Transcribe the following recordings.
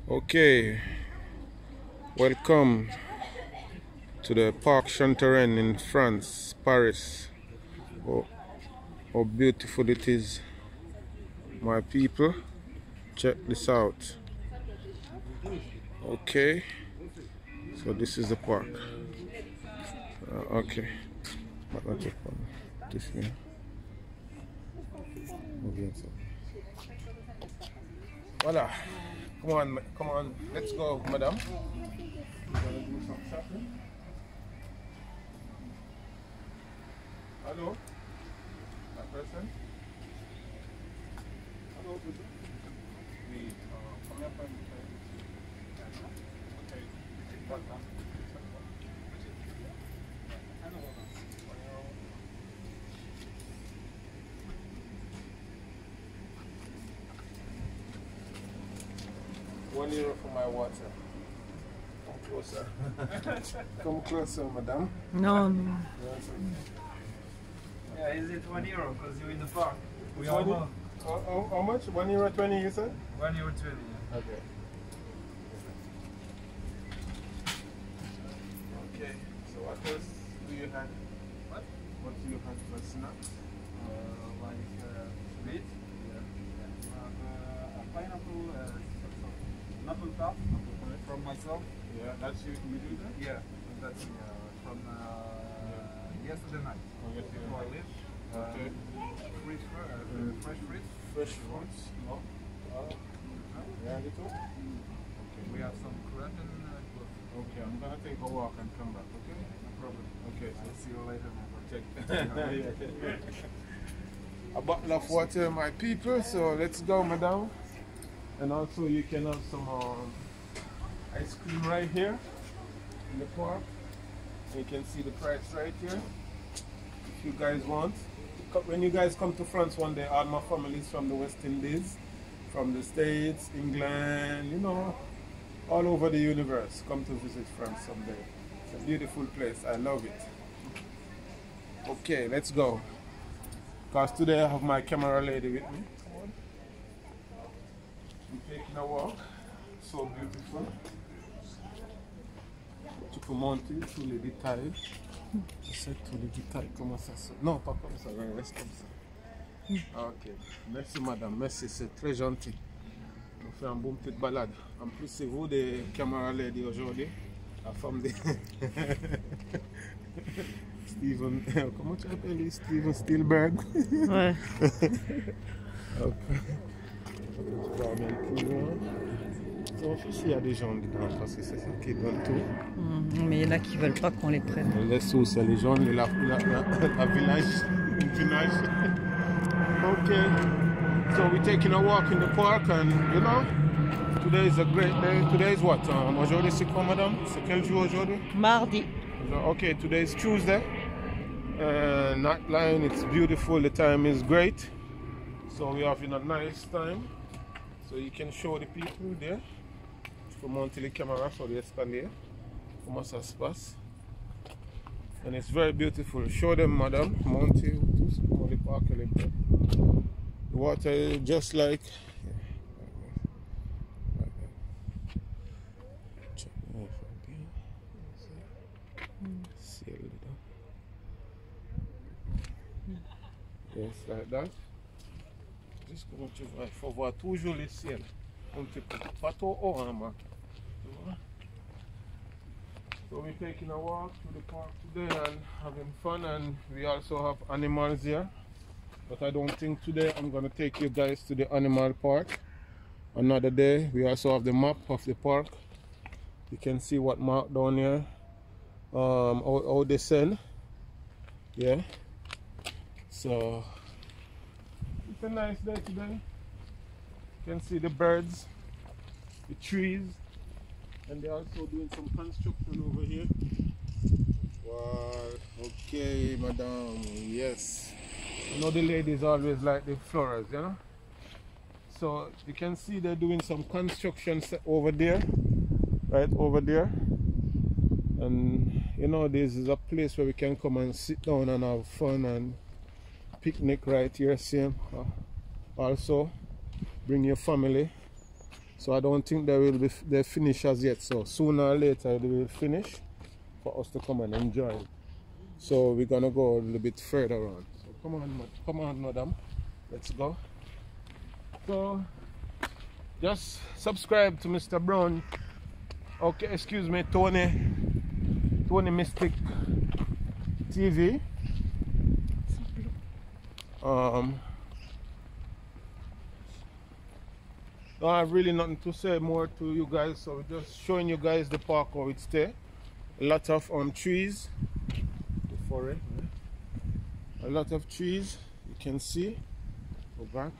Okay, welcome to the Parc Chantereine in France, Paris. Oh, how beautiful it is, my people. Check this out. Okay, so this is the park. Okay, this here. Voila. Come on, let's go, madam. You wanna do some shopping? Hello? That person? Hello, good. We come up and okay. What now? €1 for my water. Come closer. Come closer, madam. No. Yeah, is it €1? Because you're in the park. We How all know. much? €1.20 you said? €1.20. Yeah. Okay. Okay. So what else do you have? What do you have for snacks? Like meat. A pineapple, apple tart from myself. Yeah, that's you do that? Yeah, that's from yesterday night. Oh, yesterday Before I night. leave. Okay. Fresh fruit. Fresh fruits? No? Yeah, little? We have some crab and Okay, I'm gonna take a walk and come back, okay? no problem. Okay, so I'll see you later. check. A bottle of water, my people, so let's go, madam. And also you can have some ice cream right here in the park. You can see the price right here if you guys want. When you guys come to France one day, all my family is from the West Indies, from the States, England, you know, all over the universe. Come to visit France someday. It's a beautiful place, I love it. Okay, let's go. Because today I have my camera lady with me. We're taking a walk. So beautiful. Tu peux monter tous les détails. J'essaie tous les détails. Comment ça se... Non, pas comme ça. Reste comme ça. Ok. Merci madame. Merci, c'est très gentil. On fait un bon petit balade. En plus, c'est vous des caméras lady aujourd'hui. La femme de... Steven... Comment tu appelles lui? Steven Spielberg. Ouais. Ok. Tu vas même plus loin. On fait s'il y a des gens dedans parce que c'est ça qui donne tout. Mais il y en a qui veulent pas qu'on les prenne. Les sous, c'est les gens de la village. Okay. So we're taking a walk in the park and you know, today is a great day. Today is what? Aujourd'hui c'est quoi madame? C'est quel jour aujourd'hui? Mardi. Okay, today is Tuesday. Night line, it's beautiful, the time is great. So we're having a nice time. So you can show the people there. Tu peux monter les caméras sur l'escalier. Comment ça se passe. And it's very beautiful. Show them, madam. Montez tous comment le parc est beau. The water is just like. Yes, like that. Juste comment tu vois, il faut voir toujours le ciel. Pas trop haut, hein, man. So we're taking a walk to the park today and having fun, and we also have animals here. But I don't think today I'm going to take you guys to the animal park. Another day. We also have the map of the park. You can see what mark down here. How they send. Yeah. So it's a nice day today. You can see the birds, the trees, and they're also doing some construction over here. Wow, okay, madam, yes. You know the ladies always like the flowers, you know? So you can see they're doing some construction over there, right over there. And you know, this is a place where we can come and sit down and have fun and picnic right here, same. Also, bring your family So I don't think they finish as yet. So sooner or later they will finish for us to come and enjoy it. So we're gonna go a little bit further on. So come on, madam. Let's go. So just subscribe to Mr. Brown. Okay, excuse me, Tony Mystic TV. Don't have really nothing to say more to you guys, so we're just showing you guys the park how it's there. A lot of trees, the forest, a lot of trees you can see. Go back,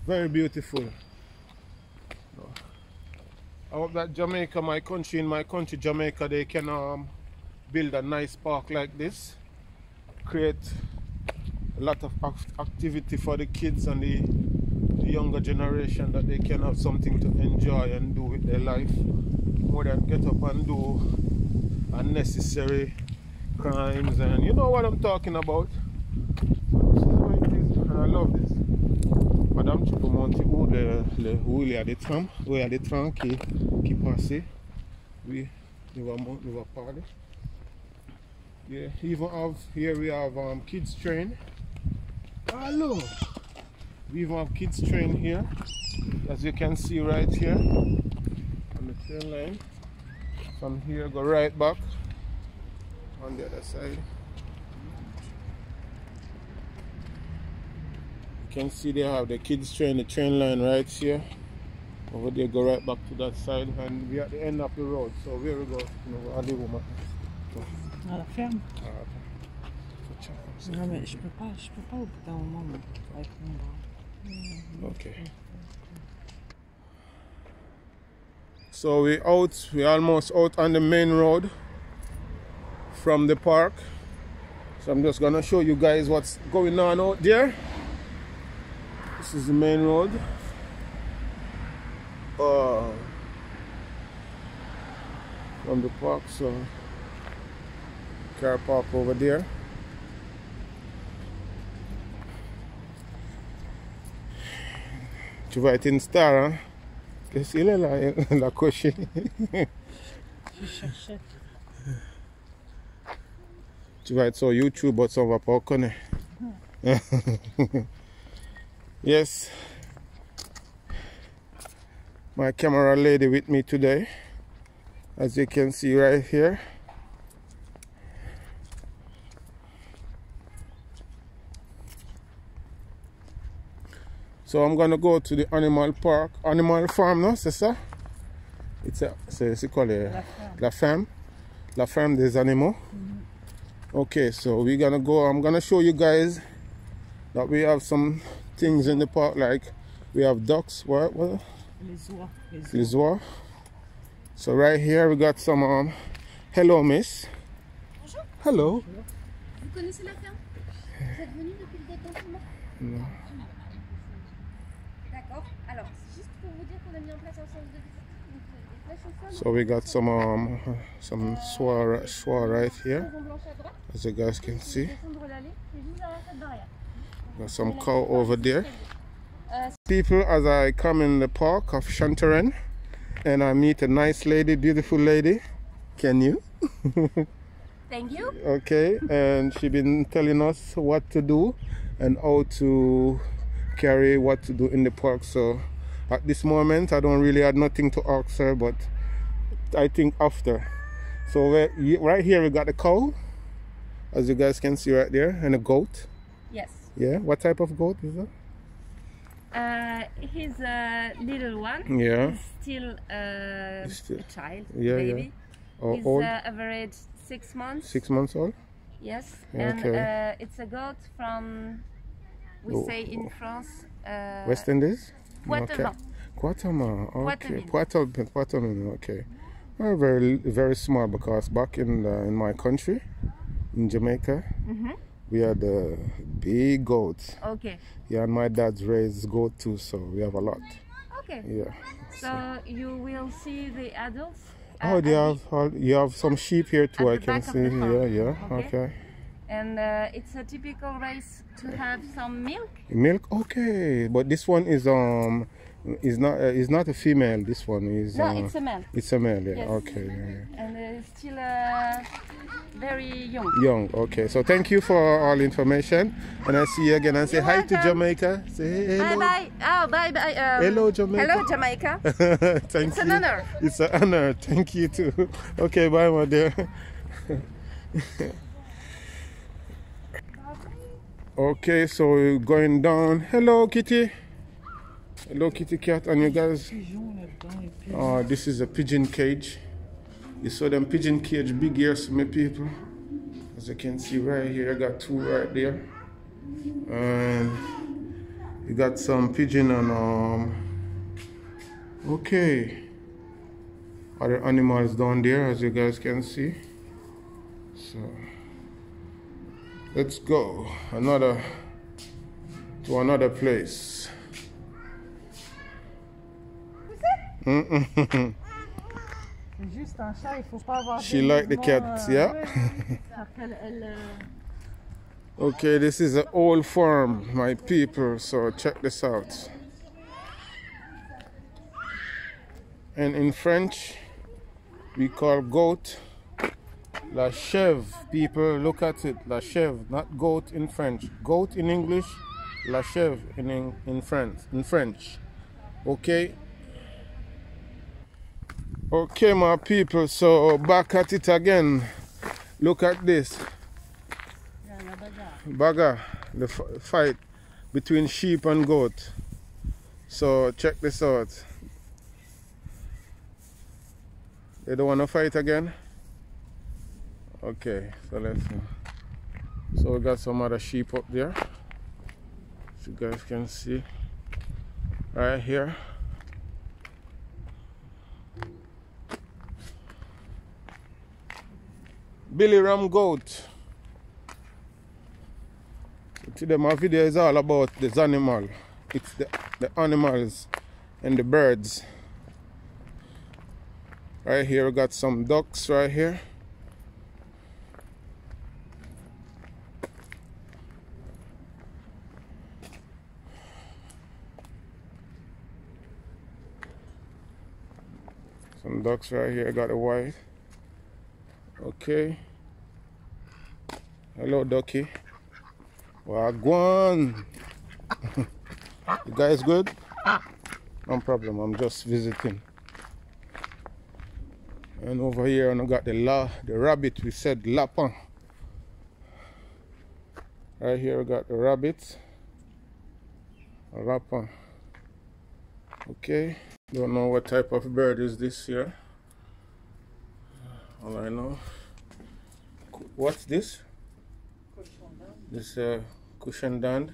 very beautiful. I hope that Jamaica, my country, Jamaica, they can build a nice park like this, create a lot of activity for the kids and the younger generation, that they can have something to enjoy and do with their life, more than get up and do unnecessary crimes. And you know what I'm talking about. So this is how it is, and I love this. Madame, tu peux monter où il y a des trains, où il y a des trains qui passent. Oui, nous va parler. Yeah, even have here we have kids train. Hello. We even have kids train here, as you can see right here on the train line. From here go right back on the other side. You can see they have the kids train, the train line right here. Over there go right back to that side, and we're at the end of the road. So where we go? Allez où maintenant? À la ferme. Non mais je peux pas au bout d'un moment avec mon bras. Okay. So we're almost out on the main road from the park. So I'm just gonna show you guys what's going on out there. This is the main road. From the park, so car park over there. Tu vas être une star, hein? Qu'est-ce qu'il est là, la cochée? Je cherchais. Tu vas être sur YouTube, mais ça on va pas reconnaître. Yes. My camera lady with me today, as you can see right here. So I'm gonna go to the animal farm, no, c'est ça? C'est quoi la ferme? La ferme des animaux. Okay, so we're gonna go. I'm gonna show you guys that we have some things in the park, like we have ducks. What? Les oies. So right here we got some. Hello, miss. Bonjour. Hello. Vous connaissez la ferme? Vous êtes venu depuis le déconfinement? Non. D'accord. Alors, juste pour vous dire qu'on a mis en place un centre de visite. So we got some soie right here, as you guys can see. Got some cow over there. People, as I come in the park of Chantereine, and I meet a nice lady, beautiful lady. Can you? Thank you. Okay, and she been telling us what to do and how to carry, what to do in the park. So at this moment I don't really have nothing to ask her, but I think after. So right here we got the cow, as you guys can see right there, and a goat. Yes. Yeah, what type of goat is that? He's a little one. Yeah. He's still a child, yeah, baby. Yeah. He's old? average 6 months. 6 months old? Yes. Okay. And it's a goat from, we say in France, West Indies? Poitevin. Poitevin, okay. Poitevin, okay. Well, very small, because back in my country, in Jamaica, we had big goats. Okay. Yeah, and my dad's raised goat too, so we have a lot. Okay. Yeah. So you will see the adults. Oh, you have some sheep here too, I can see. Yeah, okay. And it's a typical race to have some milk. Milk, okay. But this one is It's not a female. This one is. No, it's a male. It's a male. Yeah. Yes. Okay. Yeah. And still very young. Young. Okay. So thank you for all the information, and I see you again. And say You're hi to welcome. Jamaica. Say hey, hello. Bye bye. Oh, bye bye. Hello, Jamaica. Hello, Jamaica. Thank It's you. an honor. It's an honor. Thank you too. Okay. Bye, my dear. Okay, so we're going down. Hello, Kitty. Hello, Kitty Cat, and you guys. This is a pigeon cage. You saw them pigeon cage big ears, my people. As you can see right here, I got two right there, and you got some pigeon and okay, other animals down there, as you guys can see. So. Let's go to another place. Juste un chat, il faut pas avoir. She like the cat, yeah. Okay, this is an old farm, my people. So check this out. And in French, we call goat la chèvre. People, look at it, la chèvre, not goat in French. Goat in English, la chèvre in French. Okay. Okay, my people. So back at it again. Look at this. Baga, the fight between sheep and goat. So check this out. They don't want to fight again. Okay, so let's see. So we got some other sheep up there, as you guys can see right here. Billy Ram goat. Today my video is all about this animal. It's the animals and the birds. Right here we got some ducks right here. Some ducks right here, got a white. Okay. Hello, ducky. Wagwan. You guys good? No problem, I'm just visiting. And over here, I got the rabbit. We said lapin. Right here, we got the rabbit. Lapin. Okay. Don't know what type of bird is this here. All I know. What's this? This cushion dand.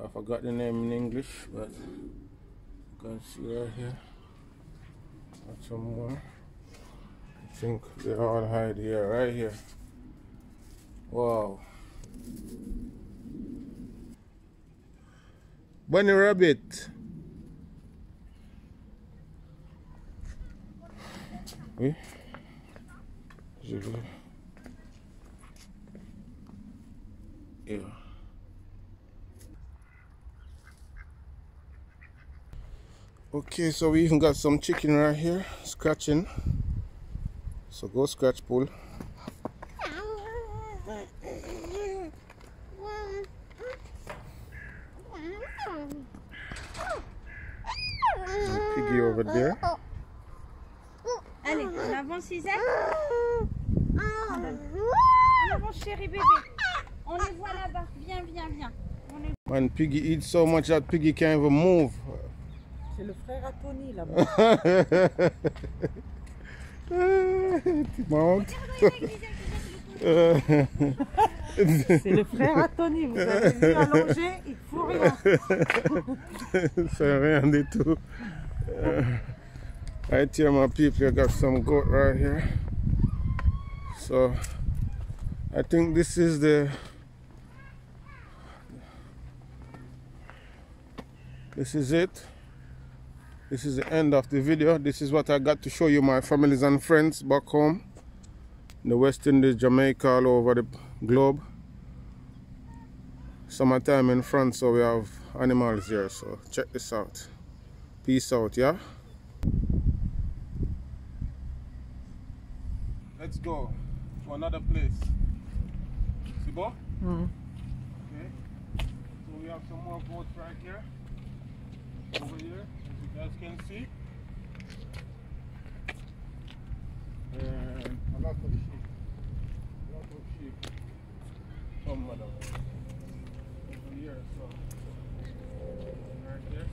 I forgot the name in English, but you can see right here. Got some more. I think they all hide here, right here. Wow. Bunny rabbit. Oui. Je veux. Yeah. Okay, so we even got some chicken right here, scratching. So go scratch, pull. And piggy over there. Allez, on avance Isaac. On avance chérie bébé. On les voit là-bas. Viens, viens, viens. And Piggy eats so much that Piggy can't even move. C'est le frère à Tony là-bas. C'est le frère à Tony, vous avez vu allongé, il faut rien. C'est rien du tout. Right here, my people, I got some goat right here. So I think this is the this is it. This is the end of the video. This is what I got to show you, my families and friends back home in the West Indies, Jamaica, all over the globe. Summertime in France, so we have animals here, so check this out. Peace out, yeah? Let's go to another place. Sibo? Okay. So we have some more boats right here. Over here, as you guys can see. And a lot of sheep. A lot of sheep. Some of them. Over here, so. Right there.